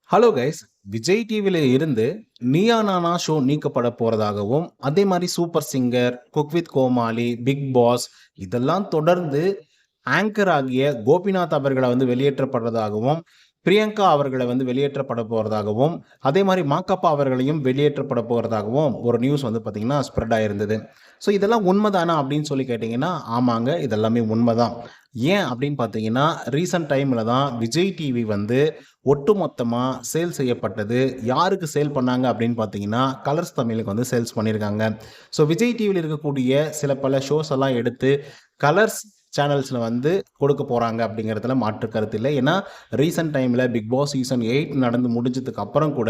Hello guys. Vijay டிவில இருந்து Neeya Naana show நீக்கப்பட போறதாகவும், அதே மாரி super singer, cook with Comali, big boss இதெல்லாம் தொடர்ந்து ஆங்கர் ஆகிய கோபிநாத் அவர்கள வெளியேற்றப்படுறதாகவும், பிரியங்கா அவர்கள வெளியேற்றப்பட போறதாகவும், அதே மாரி மாக்கப்பா அவர்களையும் வெளியேற்றப்பட போறதாகவும் ஒரு நியூஸ் பார்த்தீங்கன்னா ஸ்ப்ரெட் ஆயிருந்தது. ஸோ இதெல்லாம் உண்மதானா அப்படின்னு சொல்லி கேட்டீங்கன்னா, ஆமாங்க. இதெல்லாமே உண்மதான். ஏன் அப்படின்னு பார்த்தீங்கன்னா, ரீசென்ட் டைம்ல தான் விஜய் டிவி ஒட்டுமொத்தமா சேல் செய்யப்பட்டது. யாருக்கு சேல் பண்ணாங்க அப்படின்னு பார்த்தீங்கன்னா, கலர்ஸ் தமிழுக்கு சேல்ஸ் பண்ணியிருக்காங்க. ஸோ விஜய் டிவில இருக்கக்கூடிய சில பல ஷோஸ் எல்லாம் எடுத்து கலர்ஸ் சேனல்ஸ்ல கொடுக்க போறாங்க அப்படிங்கிறதுல மாற்று கருத்து இல்லை. ஏன்னா ரீசென்ட் டைம்ல பிக் பாஸ் சீசன் 8 நடந்து முடிஞ்சதுக்கு அப்புறம் கூட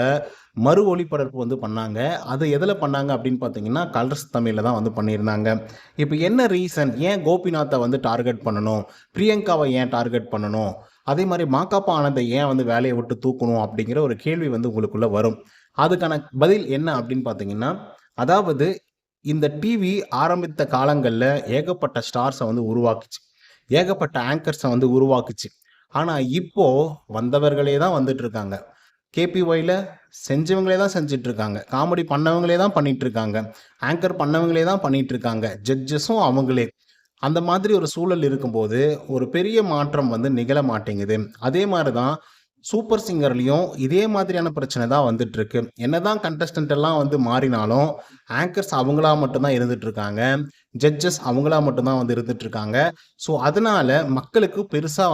மறு ஒளிபரப்பு பண்ணாங்க. அது எதுல பண்ணாங்க அப்படின்னு பார்த்தீங்கன்னா, கலர்ஸ் தமிழ்ல தான் பண்ணியிருந்தாங்க. இப்போ என்ன ரீசன்? ஏன் கோபிநாத்த டார்கெட் பண்ணணும்? பிரியங்காவை ஏன் டார்கெட் பண்ணணும்? அதே மாதிரி மாக்காப்பா ஆனந்தை ஏன் வேலையை விட்டு தூக்கணும் அப்படிங்கிற ஒரு கேள்வி உங்களுக்குள்ள வரும். அதுக்கான பதில் என்ன அப்படின்னு பார்த்தீங்கன்னா, அதாவது இந்த டிவி ஆரம்பித்த காலங்கள்ல ஏகப்பட்ட ஸ்டார்ஸை உருவாக்குச்சு. ஏகப்பட்ட ஆங்கர்ஸை உருவாக்குச்சு. ஆனா இப்போ வந்தவர்களே தான் வந்துட்டு இருக்காங்க. கேபிஒய்ல செஞ்சவங்களே தான் செஞ்சுட்டு இருக்காங்க. காமெடி பண்ணவங்களே தான் பண்ணிட்டு இருக்காங்க. ஆங்கர் பண்ணவங்களே தான் பண்ணிட்டு இருக்காங்க. ஜட்ஜஸும் அவங்களே. அந்த மாதிரி ஒரு சூழல் இருக்கும்போது, ஒரு பெரிய மாற்றம் நிகழ மாட்டேங்குது. அதே மாரி தான் சூப்பர் சிங்கர்லயும் இதே மாதிரியான பிரச்சனை தான் வந்துட்டுருக்கு. என்னதான் கண்டஸ்டன்ட் எல்லாம் மாறினாலும், ஆங்கர்ஸ் அவங்களா மட்டும் தான் இருந்துட்டு இருக்காங்க. ஜட்ஜஸ் அவங்களா மட்டும் தான் இருந்துட்டு இருக்காங்க. ஸோ, அதனால மக்களுக்கு பெருசா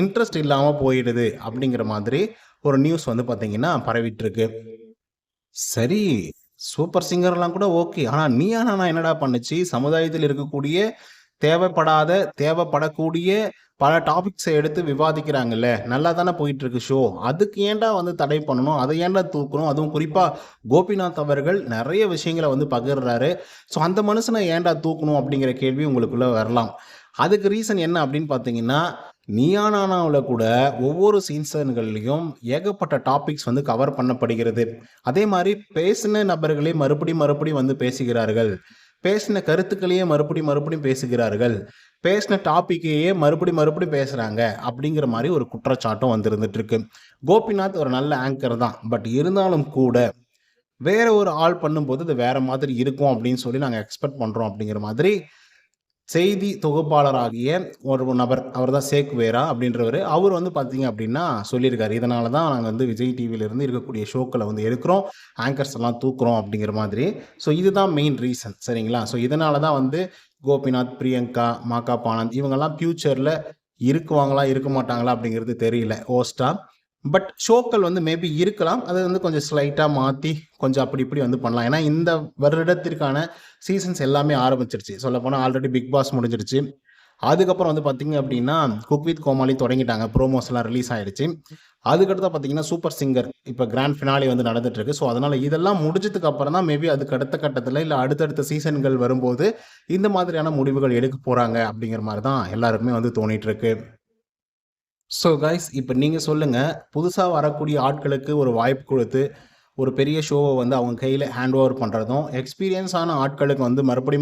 இன்ட்ரெஸ்ட் இல்லாம போயிடுது அப்படிங்கிற மாதிரி ஒரு நியூஸ் பார்த்தீங்கன்னா பரவிட்டு இருக்கு. சரி, சூப்பர் சிங்கர்லாம் கூட ஓகே. ஆனா நீயா நானா என்னடா பண்ணுச்சு? சமுதாயத்தில் இருக்கக்கூடிய தேவைப்படாத, தேவைப்படக்கூடிய பல டாபிக்ஸ எடுத்து விவாதிக்கிறாங்கல்ல. நல்லா தானே போயிட்டு இருக்கு ஷோ. அதுக்கு ஏன்டா தடை பண்ணணும்? அதை ஏன்டா தூக்கணும்? அதுவும் குறிப்பா கோபிநாத் அவர்கள் நெறைய விஷயங்கள பகிர்றாரு. ஸோ அந்த மனுஷன ஏன்டா தூக்கணும்? அப்படிங்கிற கேள்வி உங்களுக்குள்ள வரலாம். அதுக்கு ரீசன் என்ன அப்படின்னு பார்த்தீங்கன்னா, நீயா நானாவுல கூட ஒவ்வொரு சீசன்கள்லயும் ஏகப்பட்ட டாபிக்ஸ் கவர் பண்ணப்படுகிறது. அதே மாரி பேசின நபர்களே மறுபடியும் பேசுகிறார்கள். பேசின கருத்துக்களையே மறுபடியும் பேசுகிறார்கள். பேசின டாபிக்கையே மறுபடியும் பேசுறாங்க. அப்படிங்கிற மாரி ஒரு குற்றச்சாட்டும் இருந்துட்டு இருக்கு. கோபிநாத் ஒரு நல்ல ஆங்கர் தான். பட் இருந்தாலும் கூட வேற ஒரு ஆள் பண்ணும்போது அது வேற மாதிரி இருக்கும் அப்படின்னு சொல்லி நாங்க எக்ஸ்பெக்ட் பண்றோம் அப்படிங்கிற மாதிரி செய்தி தொகுப்பாளராகிய ஒரு நபர், அவர் தான் சேக்குவேரா அப்படின்றவர். அவர் பார்த்தீங்க அப்படின்னா சொல்லியிருக்காரு. இதனால தான் நாங்கள் விஜய் டிவியிலிருந்து இருக்கக்கூடிய ஷோக்களை எடுக்கிறோம், ஆங்கர்ஸ் எல்லாம் தூக்குறோம் அப்படிங்கிற மாதிரி. ஸோ இதுதான் மெயின் ரீசன். சரிங்களா? ஸோ இதனால தான் கோபிநாத், பிரியங்கா, மாகாப் ஆனந்த் இவங்கெல்லாம் ஃபியூச்சரில் இருக்குவாங்களா இருக்க மாட்டாங்களா அப்படிங்கிறது தெரியல ஹோஸ்டா. பட் ஷோக்கள் மேபி இருக்கலாம். அதை கொஞ்சம் ஸ்லைட்டாக மாற்றி கொஞ்சம் அப்படி இப்படி பண்ணலாம். ஏன்னா இந்த வருடத்திற்கான சீசன்ஸ் எல்லாமே ஆரம்பிச்சிருச்சு. சொல்லப்போனால் ஆல்ரெடி பிக் பாஸ் முடிஞ்சிருச்சு. அதுக்கப்புறம் பார்த்தீங்க அப்படின்னா குக் வித் கோமாளி தொடங்கிட்டாங்க. ப்ரோமோஸ்லாம் ரிலீஸ் ஆயிடுச்சு. அதுக்கடுத்து பார்த்தீங்கன்னா சூப்பர் சிங்கர் இப்போ கிராண்ட் ஃபினாலே நடந்துட்டு இருக்கு. ஸோ அதனால இதெல்லாம் முடிஞ்சதுக்கு அப்புறம் தான் மேபி அதுக்கு அடுத்த கட்டத்தில் இல்லை அடுத்தடுத்த சீசன்கள் வரும்போது இந்த மாதிரியான முடிவுகள் எடுக்க போறாங்க அப்படிங்கிற மாதிரி தான் எல்லாருக்குமே தோணிட்டு இருக்கு. ஸோ கைஸ், இப்போ நீங்கள் சொல்லுங்கள், புதுசாக வரக்கூடிய ஆட்களுக்கு ஒரு வாய்ப்பு கொடுத்து ஒரு பெரிய ஷோவை அவங்க கையில் ஹேண்ட் ஓவர் பண்ணுறதும், எக்ஸ்பீரியன்ஸான ஆட்களுக்கு மறுபடியும்